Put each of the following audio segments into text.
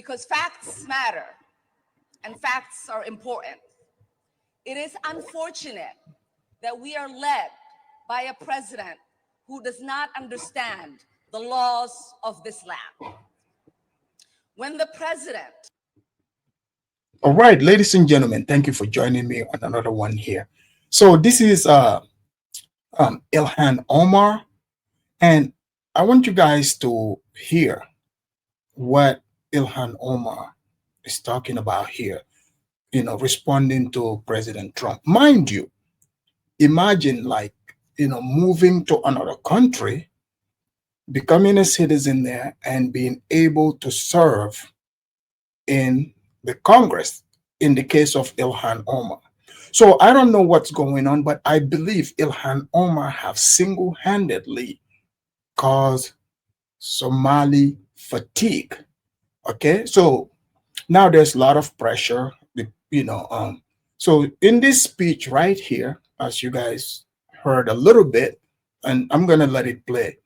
because facts matter and facts are important. It is unfortunate that we are led by a president who does not understand the laws of this land. When the president All right, ladies and gentlemen, thank you for joining me on another one here. So this is Ilhan Omar, and I want you guys to hear what Ilhan Omar is talking about here, responding to President Trump. Mind you, imagine like, moving to another country, becoming a citizen there, and being able to serve in the Congress in the case of Ilhan Omar. So I don't know what's going on, but I believe Ilhan Omar have single-handedly caused Somali fatigue. Okay, so now there's a lot of pressure, so in this speech right here, as you guys heard a little bit, and I'm gonna let it play,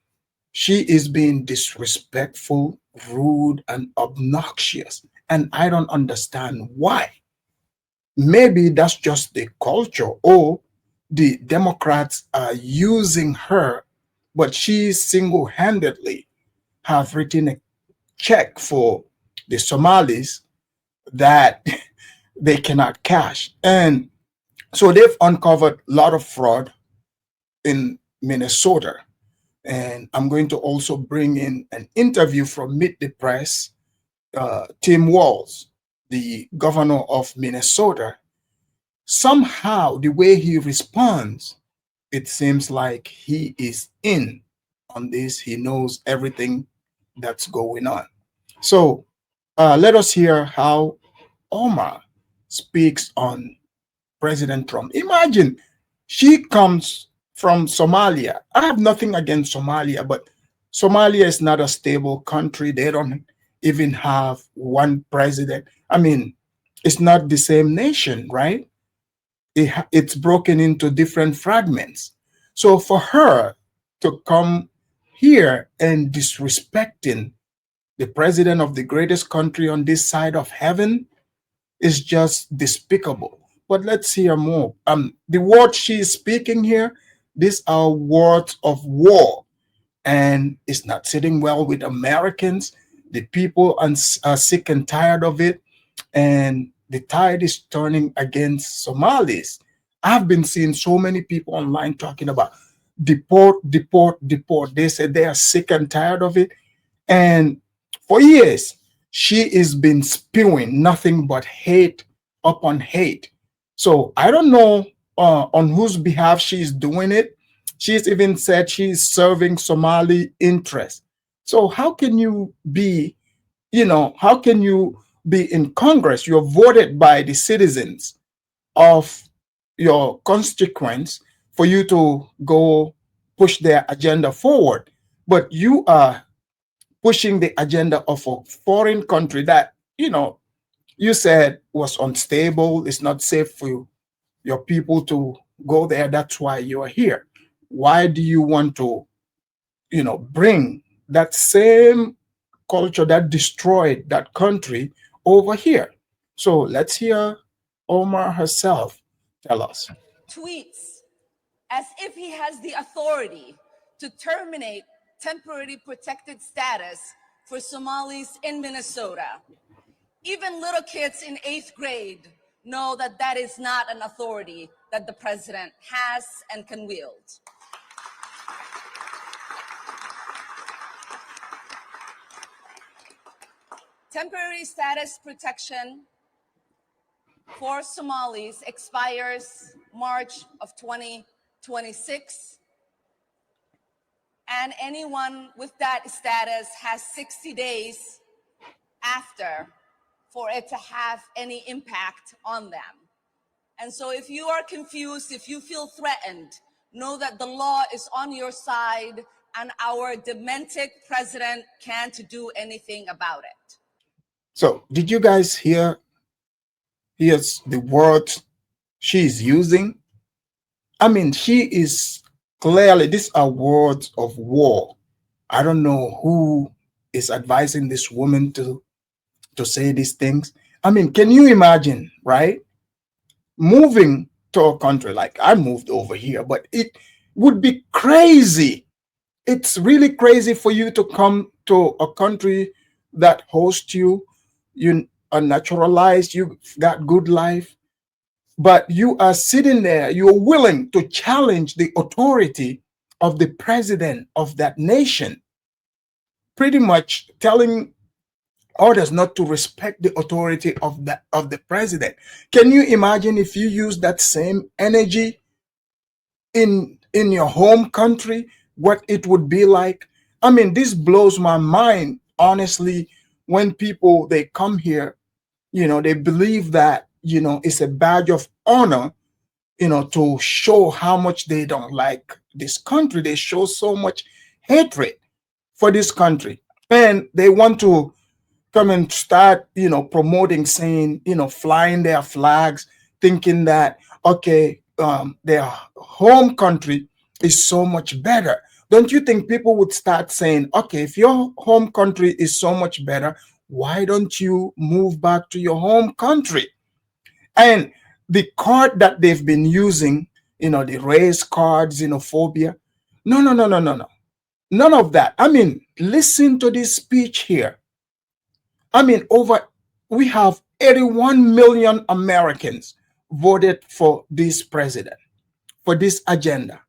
she is being disrespectful, rude, and obnoxious, and I don't understand why. Maybe that's just the culture, or the Democrats are using her, but she single-handedly have written a check for the Somalis that they cannot cash. And so they've uncovered a lot of fraud in Minnesota. And I'm going to also bring in an interview from Meet the Press, Tim Walz, the governor of Minnesota. Somehow, the way he responds, it seems like he is in on this. He knows everything that's going on. So let us hear how Omar speaks on President Trump. Imagine she comes from Somalia. I have nothing against Somalia, but Somalia is not a stable country. They don't even have one president. I mean, it's not the same nation, right? It's broken into different fragments. So for her to come here and disrespecting the president of the greatest country on this side of heaven is just despicable. But let's hear more. The words she is speaking here, these are words of war, and it's not sitting well with Americans. The people are sick and tired of it, and the tide is turning against Somalis. I've been seeing so many people online talking about deport, deport, deport. They said they are sick and tired of it. And for years, she has been spewing nothing but hate upon hate. So I don't know on whose behalf she's doing it. She's even said she's serving Somali interests. So how can you be, how can you be in Congress? You're voted by the citizens of your constituents for you to go push their agenda forward. But you are pushing the agenda of a foreign country that, you said was unstable, it's not safe for your people to go there. That's why you're here. Why do you want to, bring that same culture that destroyed that country over here? So let's hear Omar herself tell us. tweets as if he has the authority to terminate temporary protected status for Somalis in Minnesota. Even little kids in 8th grade know that that is not an authority that the president has and can wield. Temporary status protection for Somalis expires March of 2026, and anyone with that status has 60 days after for it to have any impact on them. And so if you are confused, if you feel threatened, know that the law is on your side and our demented president can't do anything about it. So did you guys here's the words she's using? I mean, she is clearly, these are words of war. I don't know who is advising this woman to to say these things. I mean, can you imagine, right? Moving to a country like I moved over here, but it would be crazy. It's really crazy for you to come to a country that hosts you, you are naturalized, you got good life, but you are sitting there, you're willing to challenge the authority of the president of that nation, pretty much telling orders not to respect the authority of the president. Can you imagine if you use that same energy in your home country, what it would be like? I mean, this blows my mind, honestly. When people they come here, they believe that it's a badge of honor, to show how much they don't like this country. They show so much hatred for this country, and they want to come and start, promoting, saying, flying their flags, thinking that, okay, their home country is so much better. Don't you think people would start saying, okay, if your home country is so much better, why don't you move back to your home country? And the card that they've been using, the race card, xenophobia, no, no, no, no, no, no. None of that. I mean, listen to this speech here. I mean, we have 81 million Americans voted for this president, for this agenda.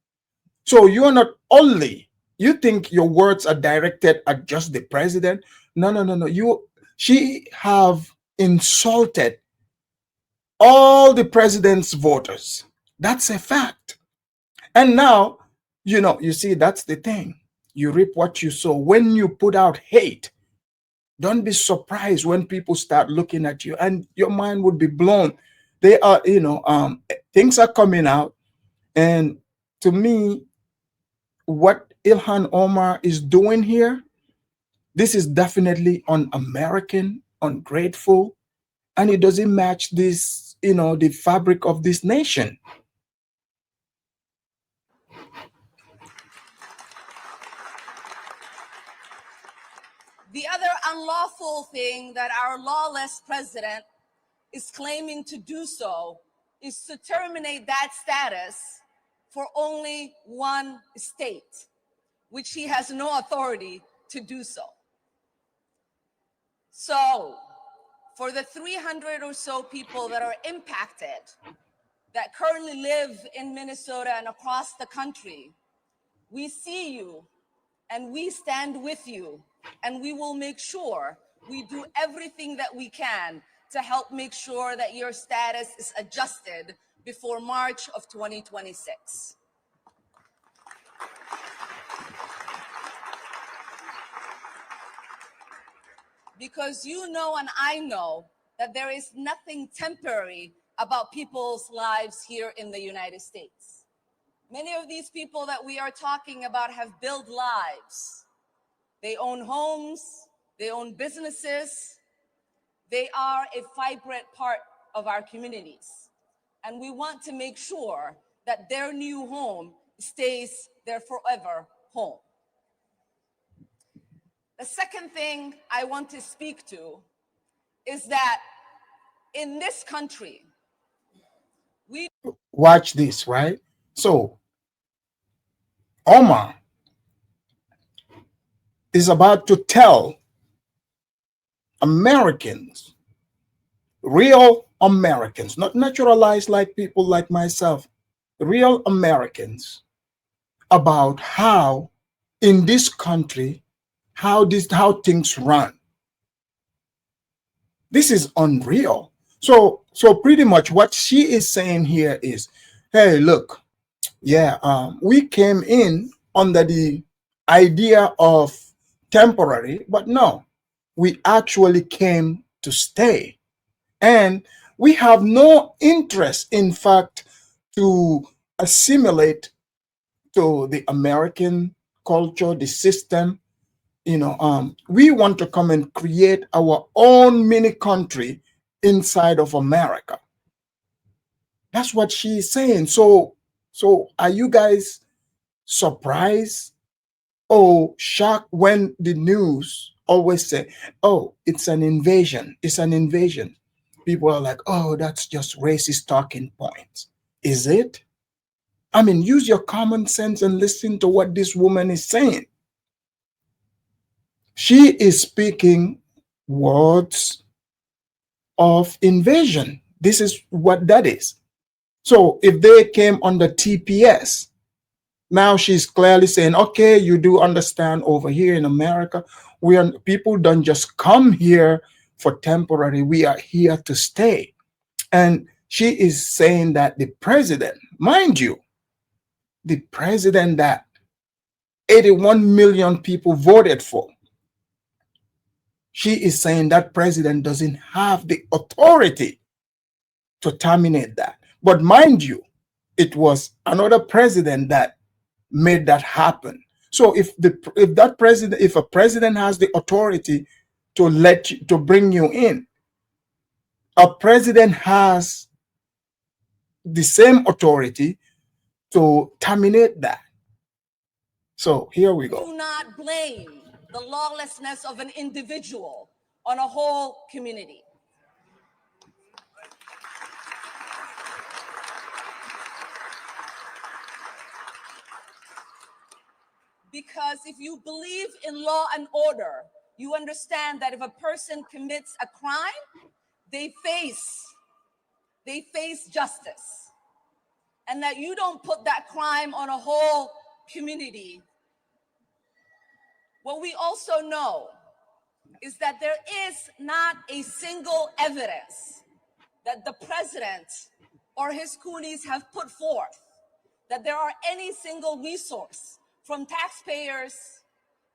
So you're not only, you think your words are directed at just the president. No, no, no, no. She have insulted all the president's voters. That's a fact. And now, you see, that's the thing. You reap what you sow. When you put out hate, don't be surprised when people start looking at you and your mind would be blown. They are, things are coming out. And to me, what Ilhan Omar is doing here, this is definitely un-American, ungrateful, and it doesn't match this, the fabric of this nation. The other unlawful thing that our lawless president is claiming to do so is to terminate that status for only one state, which he has no authority to do so. So, for the 300 or so people that are impacted, that currently live in Minnesota and across the country, we see you and we stand with you, and we will make sure we do everything that we can to help make sure that your status is adjusted before March of 2026. Because you know and I know that there is nothing temporary about people's lives here in the United States. Many of these people that we are talking about have built lives. They own homes, they own businesses, they are a vibrant part of our communities. And we want to make sure that their new home stays their forever home. The second thing I want to speak to is that in this country, we Watch this, right? So Omar is about to tell Americans, real Americans, not naturalized like people like myself, real Americans, about how in this country, how things run. This is unreal. So pretty much what she is saying here is, hey, look, yeah, we came in under the idea of temporary, but no, we actually came to stay. And we have no interest, in fact, to assimilate to the American culture, the system. We want to come and create our own mini country inside of America. That's what she's saying. So are you guys surprised or shocked when the news always say, oh, it's an invasion. It's an invasion. People are like, oh, that's just racist talking points. Is it? I mean, use your common sense and listen to what this woman is saying. She is speaking words of invasion. This is what that is. So if they came under TPS, now she's clearly saying, okay, you do understand over here in America, people don't just come here for temporary, we are here to stay. And she is saying that the president, mind you, the president that 81 million people voted for, she is saying that president doesn't have the authority to terminate that. But mind you, it was another president that made that happen. So if a president has the authority to bring you in, a president has the same authority to terminate that. So here we go. Do not blame the lawlessness of an individual on a whole community. Because if you believe in law and order, you understand that if a person commits a crime, they face justice. And that you don't put that crime on a whole community. What we also know is that there is not a single evidence that the president or his coonies have put forth that there are any single resource from taxpayers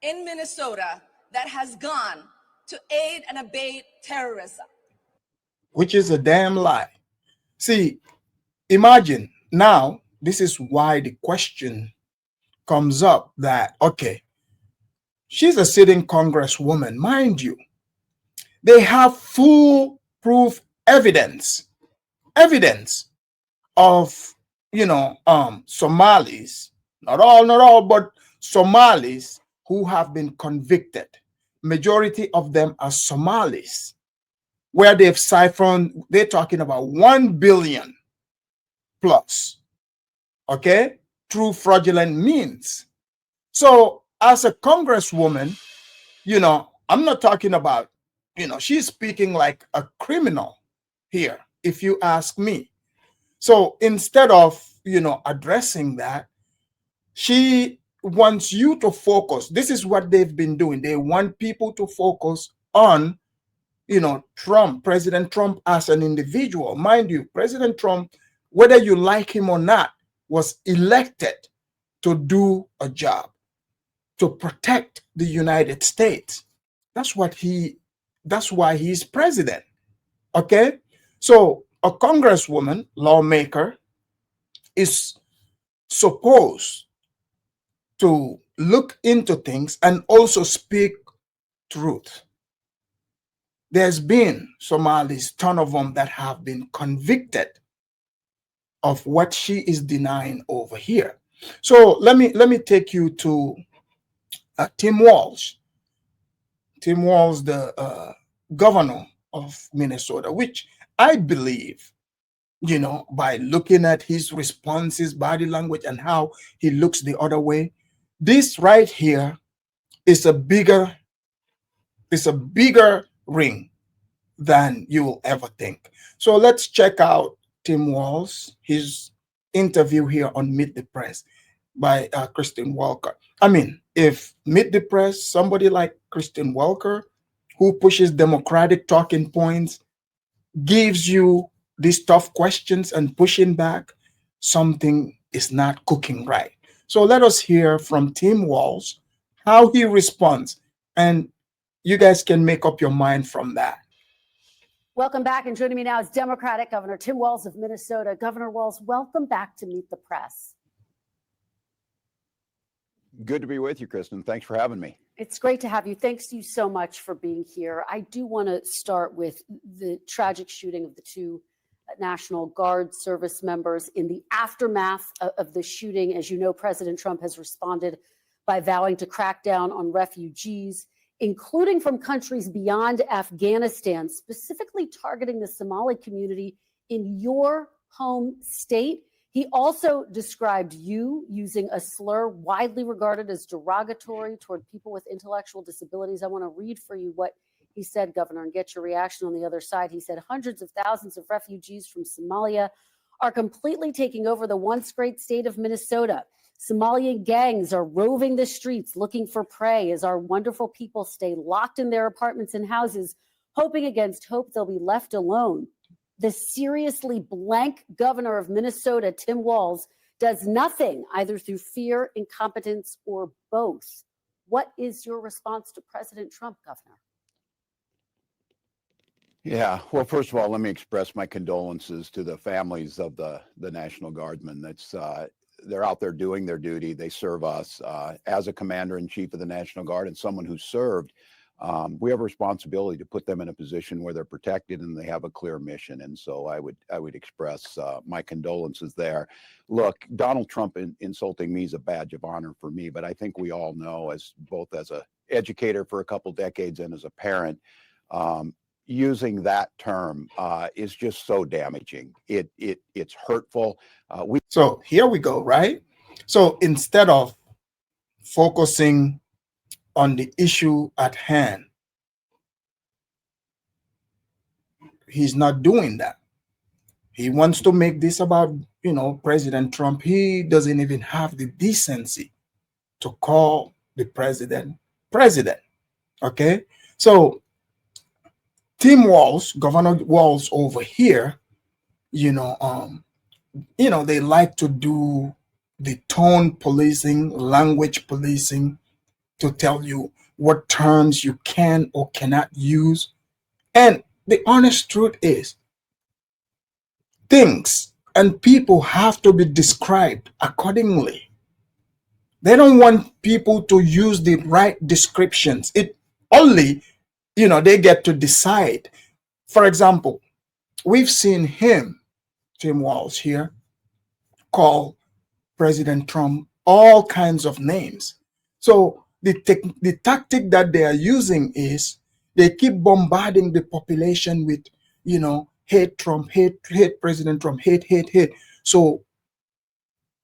in Minnesota that has gone to aid and abate terrorism. Which is a damn lie. See, imagine now, this is why the question comes up that, okay, she's a sitting congresswoman, mind you. They have full proof evidence of, Somalis, not all, but Somalis who have been convicted. Majority of them are Somalis, where they've siphoned, they're talking about 1 billion plus, okay, through fraudulent means. So as a congresswoman, I'm not talking about, she's speaking like a criminal here, if you ask me. So instead of, addressing that, she wants you to focus. This is what they've been doing. They want people to focus on, Trump, President Trump as an individual. Mind you, President Trump, whether you like him or not, was elected to do a job, to protect the United States. That's why he's president. Okay? So a congresswoman, lawmaker, is supposed to look into things and also speak truth. There's been Somalis, ton of them, that have been convicted of what she is denying over here. So let me take you to Tim Walz. Tim Walz, the governor of Minnesota, which I believe, by looking at his responses, body language, and how he looks the other way, this right here is a bigger ring than you will ever think. So let's check out Tim Walz, his interview here on Meet the Press by Kristen Walker. I mean, if Meet the Press, somebody like Kristen Walker, who pushes democratic talking points, gives you these tough questions and pushing back, something is not cooking right. So let us hear from Tim Walz, how he responds, and you guys can make up your mind from that. Welcome back, and joining me now is Democratic Governor Tim Walz of Minnesota. Governor Walz, welcome back to Meet the Press. Good to be with you, Kristen. Thanks for having me. It's great to have you. Thanks to you so much for being here. I do want to start with the tragic shooting of the two National Guard service members. In the aftermath of the shooting, as you know, President Trump has responded by vowing to crack down on refugees including from countries beyond Afghanistan, specifically targeting the Somali community in your home state. He also described you using a slur widely regarded as derogatory toward people with intellectual disabilities. I want to read for you what he said, Governor, and get your reaction on the other side. He said, hundreds of thousands of refugees from Somalia are completely taking over the once great state of Minnesota. Somalian gangs are roving the streets looking for prey as our wonderful people stay locked in their apartments and houses, hoping against hope they'll be left alone. The seriously blank governor of Minnesota, Tim Walz, does nothing either through fear, incompetence, or both. What is your response to President Trump, Governor? Yeah, well, first of all, let me express my condolences to the families of the National Guardsmen. They're out there doing their duty. They serve us. As a commander-in-chief of the National Guard and someone who served, we have a responsibility to put them in a position where they're protected and they have a clear mission. And so I would express my condolences there. Look, Donald Trump insulting me is a badge of honor for me, but I think we all know, as both as an educator for a couple decades and as a parent, using that term is just so damaging. It's hurtful. So here we go, right? So instead of focusing on the issue at hand, he's not doing that. He wants to make this about, President Trump. He doesn't even have the decency to call the president. Okay? So Tim Walz, Governor Walz over here, they like to do the tone policing, language policing, to tell you what terms you can or cannot use. And the honest truth is, things and people have to be described accordingly. They don't want people to use the right descriptions. It only, they get to decide. For example, we've seen him, Tim Walz here, call President Trump all kinds of names. So the tactic that they are using is they keep bombarding the population with, hate Trump, hate President Trump, hate. So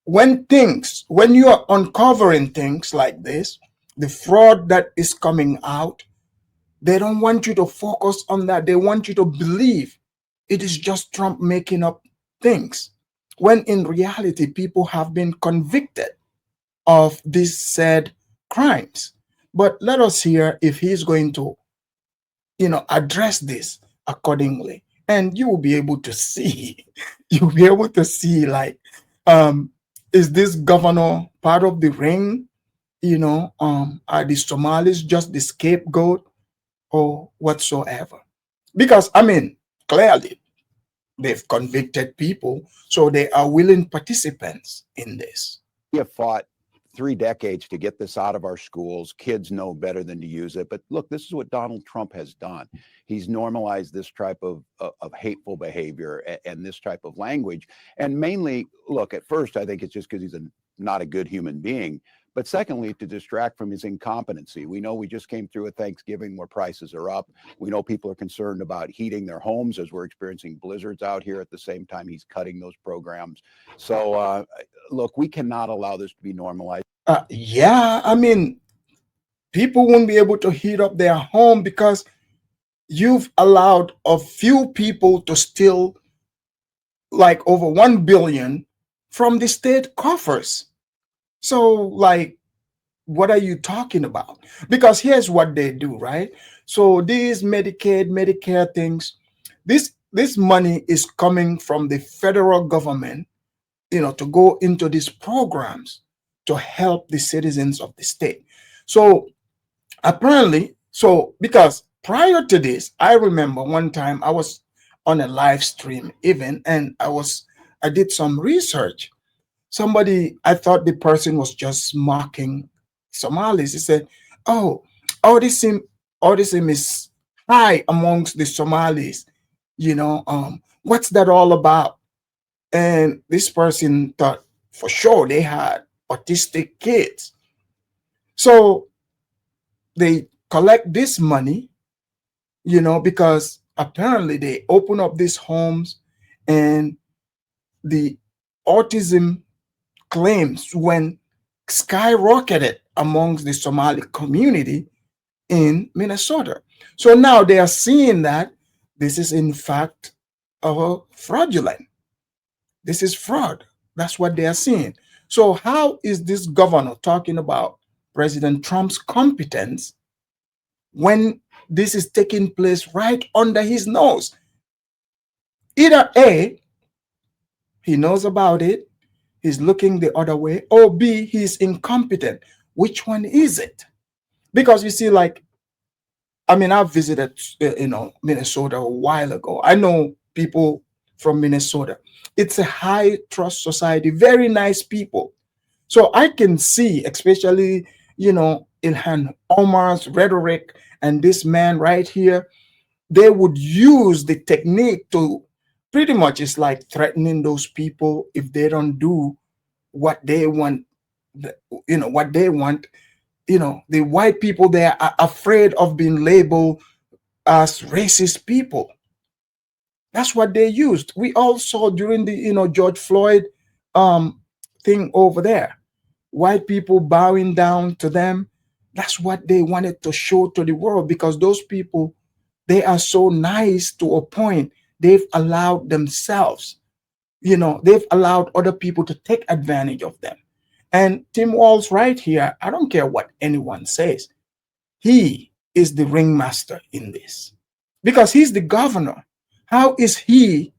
when you are uncovering things like this, the fraud that is coming out, they don't want you to focus on that. They want you to believe it is just Trump making up things, when in reality, people have been convicted of these said crimes. But let us hear if he's going to, address this accordingly. And you will be able to see, like, is this governor part of the ring? Are the Somalis just the scapegoat or whatsoever? Because, clearly, they've convicted people, so they are willing participants in this. We have fought 3 decades to get this out of our schools. Kids know better than to use it. But look, this is what Donald Trump has done. He's normalized this type of hateful behavior and this type of language. And mainly, look, at first, I think it's just because he's not a good human being. But secondly, to distract from his incompetency. We know we just came through a Thanksgiving where prices are up. We know people are concerned about heating their homes as we're experiencing blizzards out here at the same time he's cutting those programs. So, look, we cannot allow this to be normalized. People won't be able to heat up their home because you've allowed a few people to steal like over 1 billion from the state coffers. So, like, what are you talking about? Because here's what they do, right? So these Medicaid, Medicare things, this money is coming from the federal government, to go into these programs to help the citizens of the state. So apparently, because prior to this, I remember one time I was on a live stream even, and I did some research. I thought the person was just mocking Somalis. He said, autism is high amongst the Somalis. What's that all about? And this person thought for sure they had autistic kids. So they collect this money, because apparently they open up these homes, and the autism claims went skyrocketed amongst the Somali community in Minnesota. So now they are seeing that this is in fact fraudulent. This is fraud. That's what they are seeing. So how is this governor talking about President Trump's competence when this is taking place right under his nose? Either A, he knows about it, he's looking the other way, or B, he's incompetent. Which one is it? Because you see, like, I mean, I visited, Minnesota a while ago. I know people from Minnesota. It's a high trust society, very nice people. So I can see, especially, Ilhan Omar's rhetoric and this man right here, they would use the technique to pretty much, it's like threatening those people if they don't do what they want, what they want. The white people there are afraid of being labeled as racist people. That's what they used. We all saw during the George Floyd um thing over there, white people bowing down to them. That's what they wanted to show to the world, because those people, they are so nice to a point. They've allowed themselves, they've allowed other people to take advantage of them. And Tim Walz right here, I don't care what anyone says, he is the ringmaster in this, because he's the governor. How is he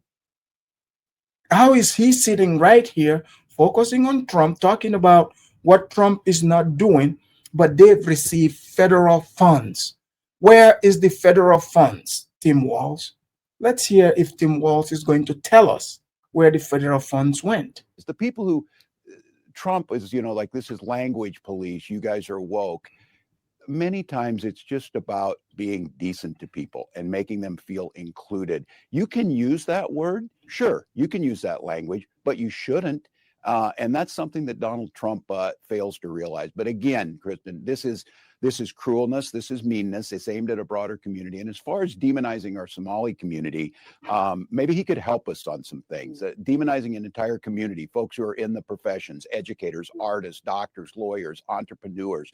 sitting right here focusing on Trump, talking about what Trump is not doing, but they've received federal funds? Where is the federal funds, Tim Walz? Let's hear if Tim Walz is going to tell us where the federal funds went. It's the people who Trump is, like, this is language police. You guys are woke. Many times it's just about being decent to people and making them feel included. You can use that word. Sure, you can use that language, but you shouldn't. And that's something that Donald Trump fails to realize. But again, Kristen, this is cruelness. This is meanness. It's aimed at a broader community. And as far as demonizing our Somali community, maybe he could help us on some things. Demonizing an entire community, folks who are in the professions, educators, artists, doctors, lawyers, entrepreneurs,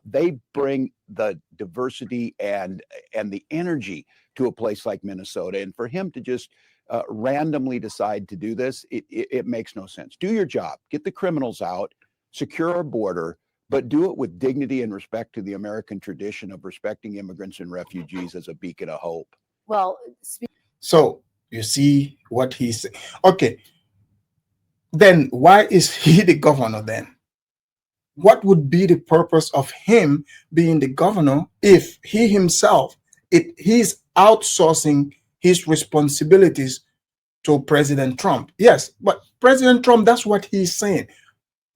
they bring the diversity and the energy to a place like Minnesota. And for him to just randomly decide to do this, it makes no sense. Do your job, get the criminals out, secure our border, but do it with dignity and respect to the American tradition of respecting immigrants and refugees as a beacon of hope. Well, so you see what he said. Okay, then why is he the governor then? What would be the purpose of him being the governor if he himself, he's outsourcing his responsibilities to President Trump? Yes, but President Trump, that's what he's saying.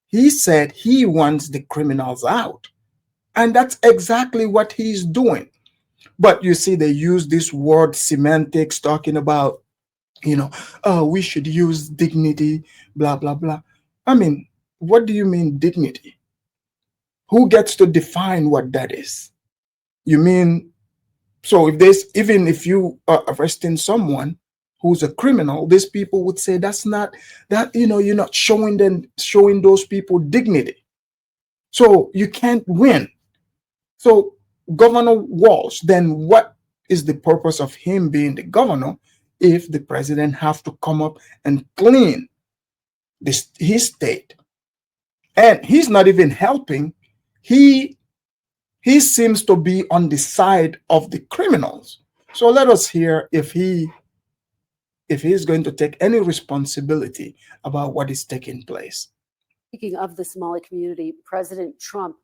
He said he wants the criminals out. And that's exactly what he's doing. But you see, they use this word semantics, talking about, we should use dignity, blah, blah, blah. I mean, what do you mean dignity? Who gets to define what that is? You mean, so even if you are arresting someone who's a criminal, these people would say that's not that, you're not showing those people dignity. So you can't win. So Governor Walz, then what is the purpose of him being the governor if the president have to come up and clean his state? And he's not even helping. He seems to be on the side of the criminals. So let us hear if he's going to take any responsibility about what is taking place. Speaking of the Somali community, President Trump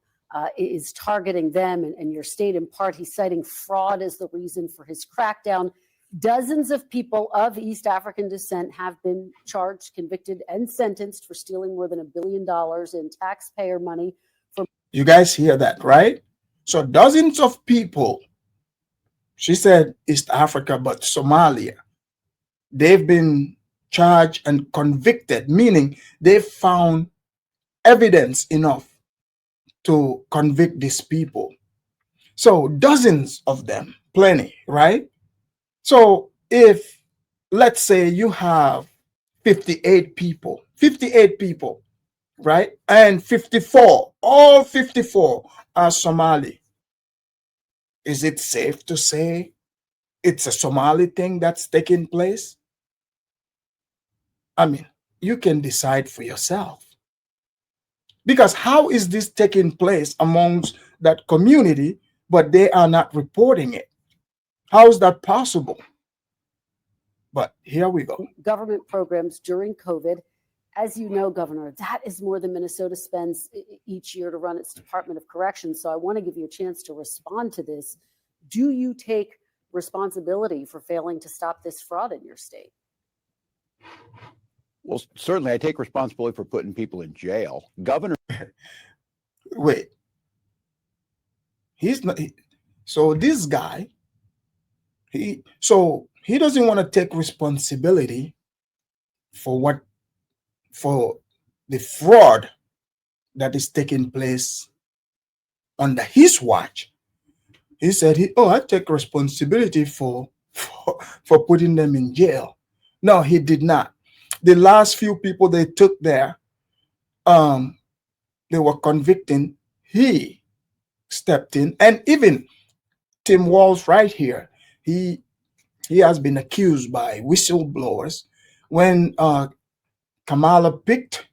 is targeting them and your state in part. He's citing fraud as the reason for his crackdown. Dozens of people of East African descent have been charged, convicted, and sentenced for stealing more than $1 billion in taxpayer money. You guys hear that, right? So dozens of people, she said East Africa, but Somalia, they've been charged and convicted, meaning they've found evidence enough to convict these people. So dozens of them, plenty, right? So if, let's say, you have 58 people, right? And 54, all 54 are Somali. Is it safe to say it's a Somali thing that's taking place? I mean, you can decide for yourself. Because how is this taking place amongst that community, but they are not reporting it? How is that possible? But here we go. Government programs during COVID. As you know, Governor, that is more than Minnesota spends each year to run its Department of Corrections. So I want to give you a chance to respond to this. Do you take responsibility for failing to stop this fraud in your state? Well, certainly I take responsibility for putting people in jail. Governor. Wait. He's not. So this guy, he doesn't want to take responsibility for the fraud that is taking place under his watch. He said, I take responsibility for putting them in jail. No, he did not. The last few people they took there, they were convicting. He stepped in, and even Tim Walz right here, he has been accused by whistleblowers when Kamala picked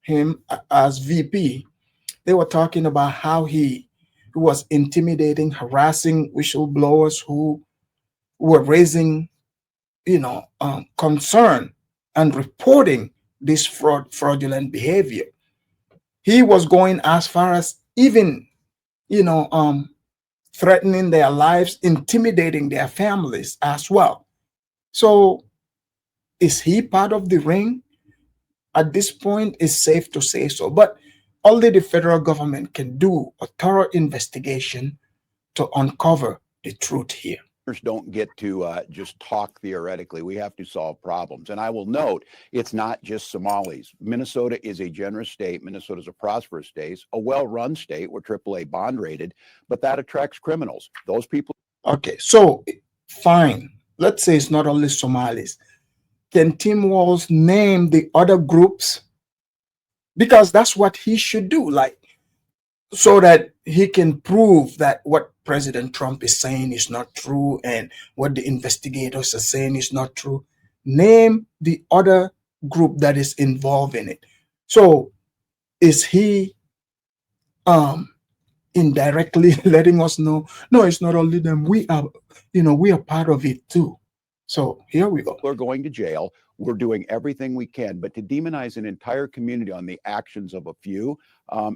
him as VP. They were talking about how he was intimidating, harassing whistleblowers who were raising, concern and reporting this fraudulent behavior. He was going as far as even, threatening their lives, intimidating their families as well. So, is he part of the ring? At this point, it's safe to say so. But only the federal government can do a thorough investigation to uncover the truth here. Don't get to just talk theoretically. We have to solve problems. And I will note, it's not just Somalis. Minnesota is a generous state. Minnesota is a prosperous state, a well-run state. We're AAA bond rated, but that attracts criminals. Those people. Okay, so fine. Let's say it's not only Somalis. Can Tim Walz name the other groups? Because that's what he should do, like, so that he can prove that what President Trump is saying is not true and what the investigators are saying is not true. Name the other group that is involved in it. So is he indirectly letting us know, no, it's not only them, we are part of it too. So here we go. We're going to jail. We're doing everything we can, but to demonize an entire community on the actions of a few,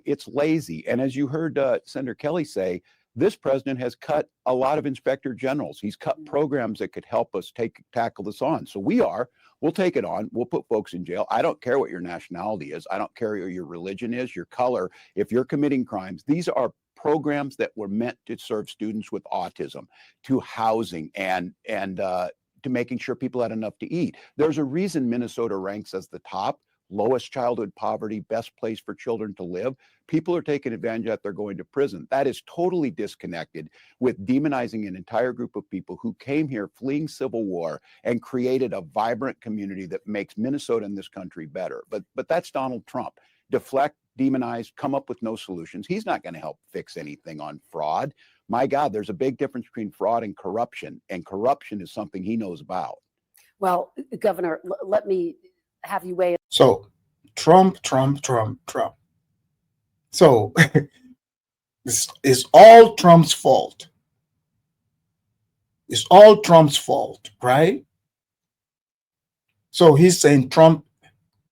it's lazy. And as you heard Senator Kelly say, this president has cut a lot of inspector generals. He's cut programs that could help us tackle this on. So we'll take it on. We'll put folks in jail. I don't care what your nationality is. I don't care what your religion is, your color. If you're committing crimes, these are programs that were meant to serve students with autism, to housing, and to making sure people had enough to eat. There's a reason Minnesota ranks as the top, lowest childhood poverty, best place for children to live. People are taking advantage of that. They're going to prison. That is totally disconnected with demonizing an entire group of people who came here fleeing civil war and created a vibrant community that makes Minnesota and this country better. But that's Donald Trump. Deflect, demonize, come up with no solutions. He's not going to help fix anything on fraud. My God, there's a big difference between fraud and corruption is something he knows about. Well, Governor, let me have you weigh in. So Trump. So this is all Trump's fault. It's all Trump's fault, right? So he's saying Trump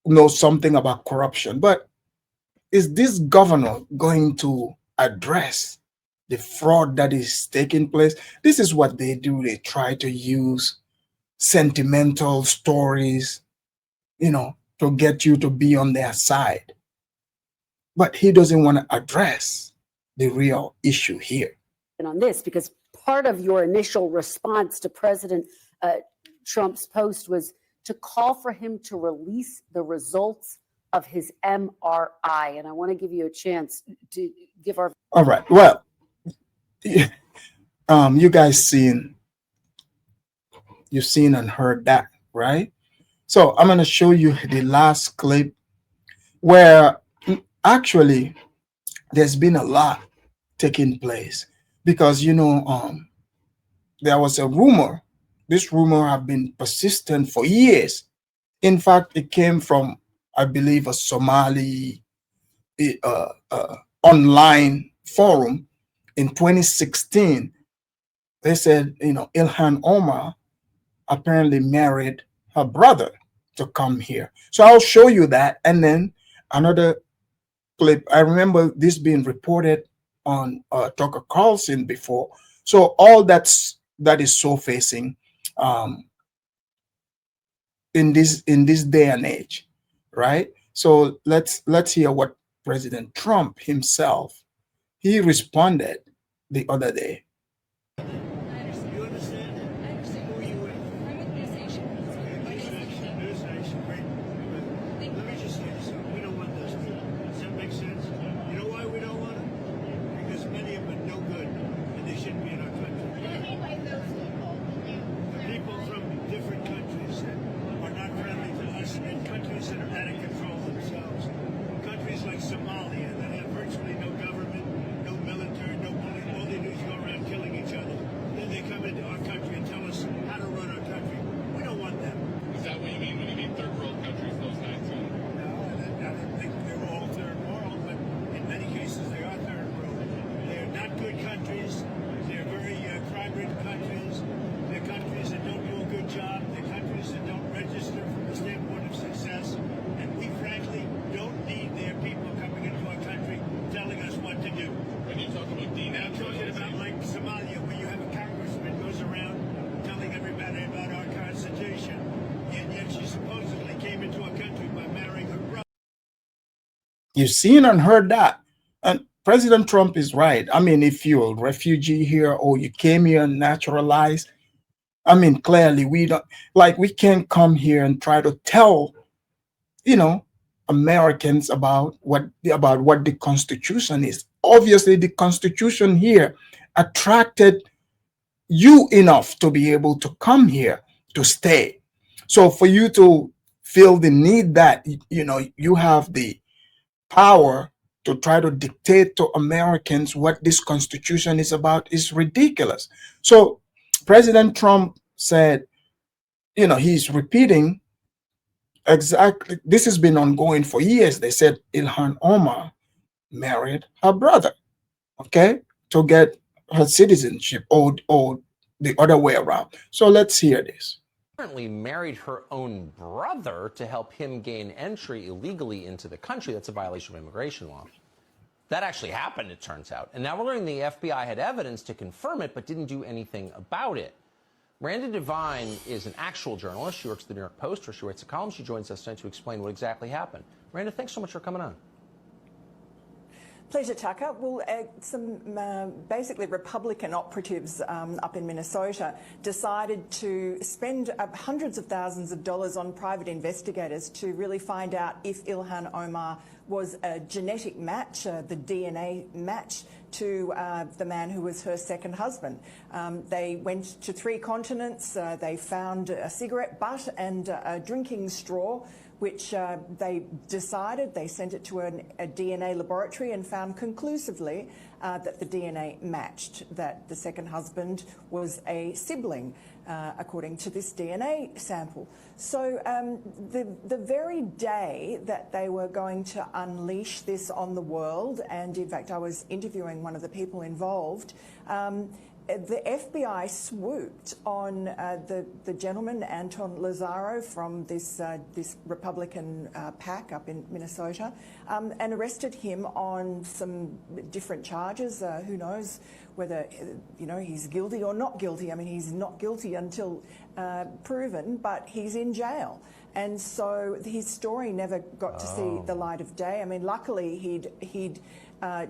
knows something about corruption, but is this governor going to address the fraud that is taking place? This is what they do. They try to use sentimental stories, to get you to be on their side. But he doesn't want to address the real issue here. And on this, because part of your initial response to President Trump's post was to call for him to release the results of his MRI. And I want to give you a chance to give our... All right. Well, You guys you've seen and heard that, right? So I'm going to show you the last clip where actually there's been a lot taking place because there was a rumor. This rumor have been persistent for years. In fact, it came from, I believe, a Somali online forum in 2016. They said, Ilhan Omar apparently married her brother to come here. So I'll show you that. And then another clip. I remember this being reported on Tucker Carlson before. So all that is surfacing um, in this day and age, right? So let's hear what President Trump himself he responded the other day. You understand? Who are you with? I'm with News Nation. News Nation, great. Let me just say this. We don't want those people. Does that make sense? You know why we don't want them? Because many of them are no good, and they shouldn't be in our country. What do you mean by those people? The people from different countries that are not friendly to us, and countries that are out of control themselves. Countries like Somalia that have virtually no government, no military, no police. All they do is go around killing each other. Then they come into our country and tell us how to run our country. We don't want them. Is that what you mean when you mean third world countries, those 19? No, I don't think they're all third world, but in many cases they are third world. They're not good countries. They're very crime-ridden countries. They're countries that don't do a good job. They're countries that don't register from the standpoint of success. And we frankly don't need their people coming into our country telling us what to do. When you talk about Now, I'm talking about like Somalia, where you have a congressman goes around telling everybody about our constitution, and yet she supposedly came into our country by marrying her brother. You've seen and heard that. And President Trump is right. I mean, if you're a refugee here or you came here and naturalized, I mean, clearly we can't come here and try to tell, Americans about what the Constitution is. Obviously, the Constitution here attracted you enough to be able to come here to stay. So for you to feel the need that you have the power to try to dictate to Americans what this Constitution is about is ridiculous. So President Trump said, he's repeating exactly, this has been ongoing for years. They said Ilhan Omar married her brother, okay, to get her citizenship or the other way around. So let's hear this. Apparently married her own brother to help him gain entry illegally into the country. That's a violation of immigration law. That actually happened, it turns out. And now we're learning the FBI had evidence to confirm it, but didn't do anything about it. Miranda Devine is an actual journalist. She works at the New York Post, where she writes a column. She joins us tonight to explain what exactly happened. Miranda, thanks so much for coming on. Pleasure, Tucker. Well, some basically Republican operatives up in Minnesota decided to spend hundreds of thousands of dollars on private investigators to really find out if Ilhan Omar was a genetic match, the DNA match to the man who was her second husband. They went to 3 continents. They found a cigarette butt and a drinking straw, which they sent it to a DNA laboratory and found conclusively that the DNA matched, that the second husband was a sibling, according to this DNA sample. So the very day that they were going to unleash this on the world, and in fact I was interviewing one of the people involved, the FBI swooped on the gentleman, Anton Lazaro, from this Republican PAC up in Minnesota, and arrested him on some different charges. Who knows whether he's guilty or not guilty. I mean, he's not guilty until proven, but he's in jail. And so his story never got to see the light of day. I mean, luckily he'd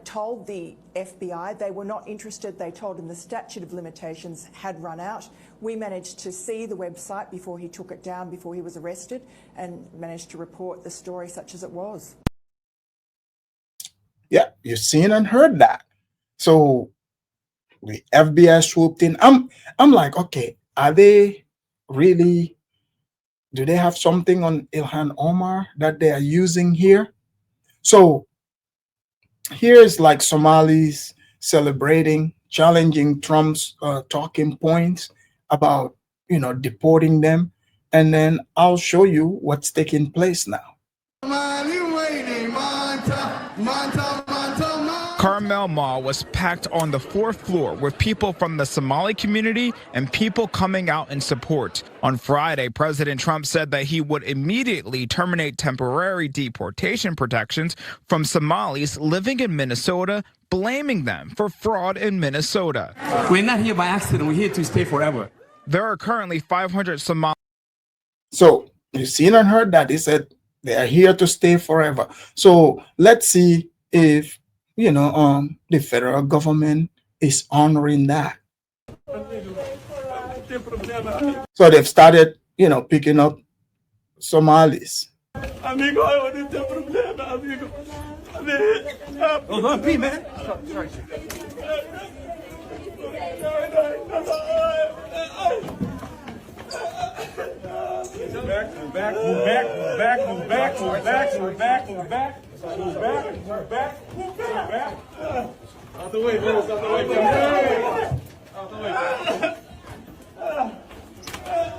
told the FBI they were not interested. They told him the statute of limitations had run out. We managed to see the website before he took it down, before he was arrested, and managed to report the story such as it was. Yeah, you've seen and heard that. So The FBI swooped in. I'm like, okay, are they really, do they have something on Ilhan Omar that they are using here? So here's like Somalis celebrating, challenging Trump's talking points about, deporting them. And then I'll show you what's taking place now. Carmel Mall was packed on the fourth floor with people from the Somali community and people coming out in support. On Friday, President Trump said that he would immediately terminate temporary deportation protections from Somalis living in Minnesota, blaming them for fraud in Minnesota. We're not here by accident. We're here to stay forever. There are currently 500 Somalis. So you've seen and heard that. He said they are here to stay forever. So let's see if, the federal government is honoring that. So they've started, picking up Somalis. Out the way, Dennis. Out the way, Dennis. Out the way.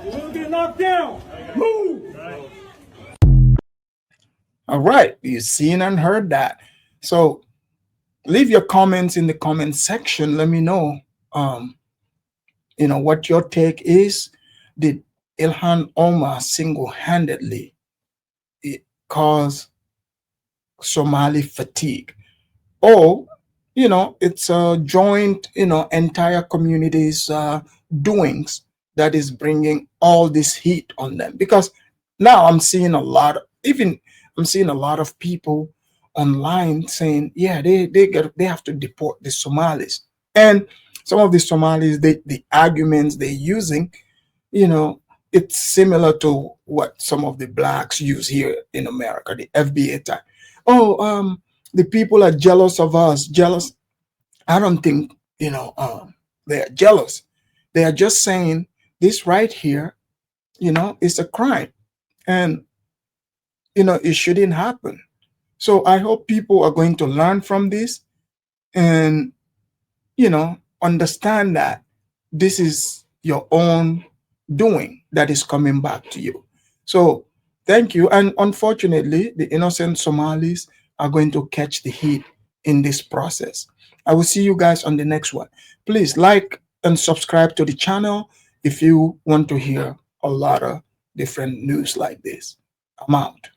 You're gonna get knocked down. Move. All right, you've seen and heard that. So leave your comments in the comment section. Let me know, what your take is. Did Ilhan Omar single-handedly cause Somali fatigue? Or, it's a joint, entire community's doings that is bringing all this heat on them. Because now I'm seeing a lot of people online saying, yeah, they have to deport the Somalis. And some of the Somalis, the arguments they're using, it's similar to what some of the blacks use here in America, the FBA type. Oh, the people are jealous of us. Jealous. I don't think, they're jealous. They are just saying this right here, is a crime. And, it shouldn't happen. So I hope people are going to learn from this and, understand that this is your own doing that is coming back to you. So thank you. And unfortunately, the innocent Somalis are going to catch the heat in this process. I will see you guys on the next one. Please like and subscribe to the channel if you want to hear a lot of different news like this. I'm out.